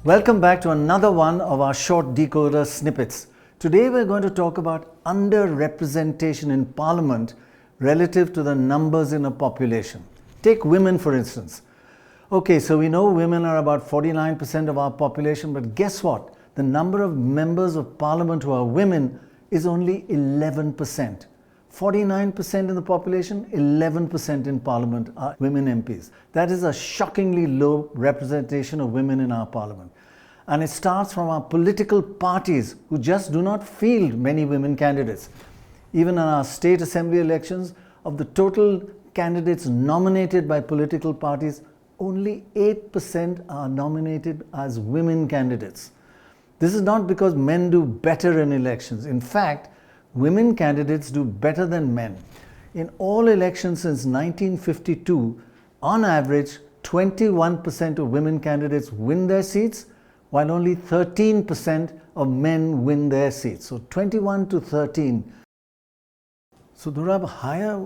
Welcome back to another one of our short decoder snippets. Today we're going to talk about underrepresentation in Parliament relative to the numbers in a population. Take women for instance. Okay, so we know women are about 49% of our population, but guess what? The number of members of Parliament who are women is only 11%. 49% in the population, 11% in Parliament are women MPs. That is a shockingly low representation of women in our Parliament. And it starts from our political parties who just do not field many women candidates. Even in our state assembly elections, of the total candidates nominated by political parties, only 8% are nominated as women candidates. This is not because men do better in elections. In fact, women candidates do better than men. In all elections since 1952, on average, 21% of women candidates win their seats, while only 13% of men win their seats. So 21 to 13. So Dorab,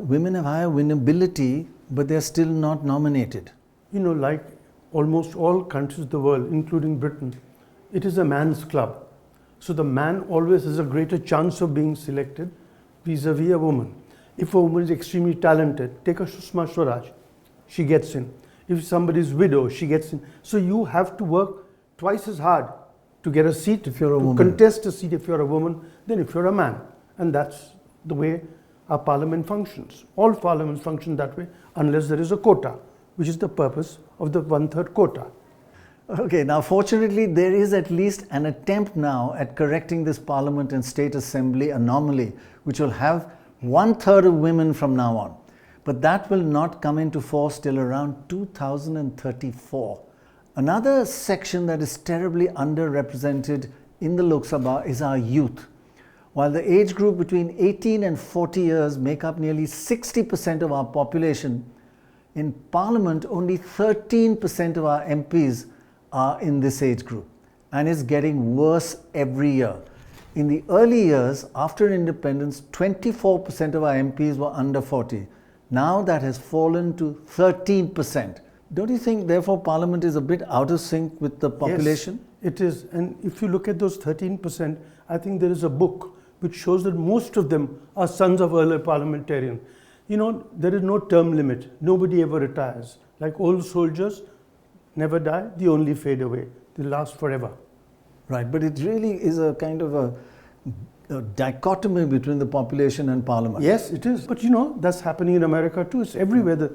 women have higher winnability, but they're still not nominated. You know, like almost all countries of the world, including Britain, it is a man's club. So the man always has a greater chance of being selected vis-a-vis a woman. If a woman is extremely talented, take a Sushma Swaraj, she gets in. If somebody is widow, she gets in. So you have to work twice as hard to get a seat, if you're a woman. Contest a seat if you're a woman, than if you're a man. And that's the way our parliament functions. All parliaments function that way unless there is a quota, which is the purpose of the 1/3 quota. Okay, now fortunately there is at least an attempt now at correcting this Parliament and State Assembly anomaly, which will have 1/3 of women from now on. But that will not come into force till around 2034. Another section that is terribly underrepresented in the Lok Sabha is our youth. While the age group between 18 and 40 years make up nearly 60% of our population, in Parliament only 13% of our MPs are in this age group, and it's getting worse every year. In the early years, after independence, 24% of our MPs were under 40. Now that has fallen to 13%. Don't you think, therefore, Parliament is a bit out of sync with the population? Yes, it is. And if you look at those 13%, I think there is a book which shows that most of them are sons of earlier parliamentarians. You know, there is no term limit. Nobody ever retires. Like old soldiers never die, they only fade away. They last forever. Right, but it really is a kind of a dichotomy between the population and Parliament. Yes, it is. But you know, that's happening in America too. It's everywhere.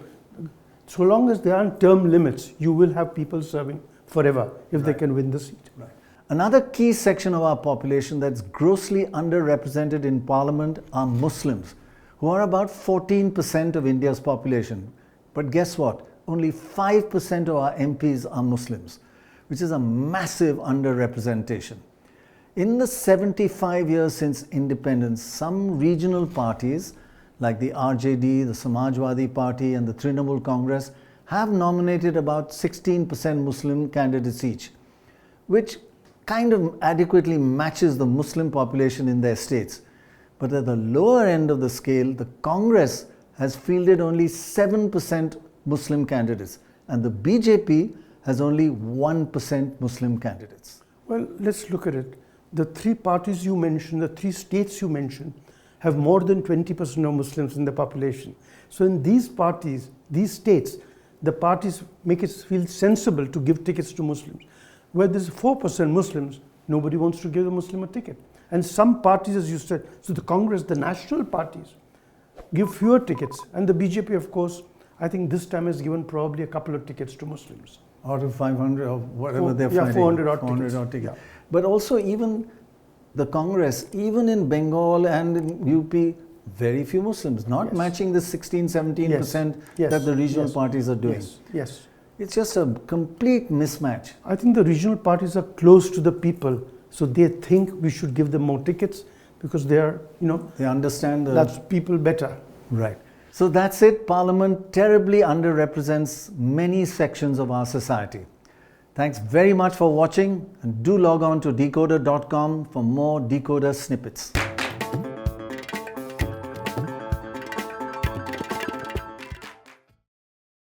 So long as there aren't term limits, you will have people serving forever if they can win the seat. Right. Another key section of our population that's grossly underrepresented in Parliament are Muslims, who are about 14% of India's population. But guess what? Only 5% of our MPs are Muslims, which is a massive underrepresentation. In the 75 years since independence, some regional parties like the RJD, the Samajwadi Party and the Trinamool Congress have nominated about 16% Muslim candidates each, which kind of adequately matches the Muslim population in their states. But at the lower end of the scale, the Congress has fielded only 7% Muslim candidates, and the BJP has only 1% Muslim candidates. Well, let's look at it. The three parties you mentioned, the three states you mentioned, have more than 20% of Muslims in the population. So in these parties, these states, the parties make it feel sensible to give tickets to Muslims. Where there's 4% Muslims, nobody wants to give a Muslim a ticket. And some parties, as you said, so the Congress, the national parties, give fewer tickets. And the BJP, of course, I think this time has given probably a couple of tickets to Muslims. Out of 500 or whatever they're finding. 400 odd 400 tickets. Odd tickets. Yeah. But also even the Congress, even in Bengal and in UP, very few Muslims, not matching the 16-17% that the regional parties are doing. Yes. It's just a complete mismatch. I think the regional parties are close to the people, so they think we should give them more tickets because they are, they understand that's people better. Right. So that's it. Parliament terribly underrepresents many sections of our society. Thanks very much for watching, and do log on to deKoder.com for more deKoder snippets.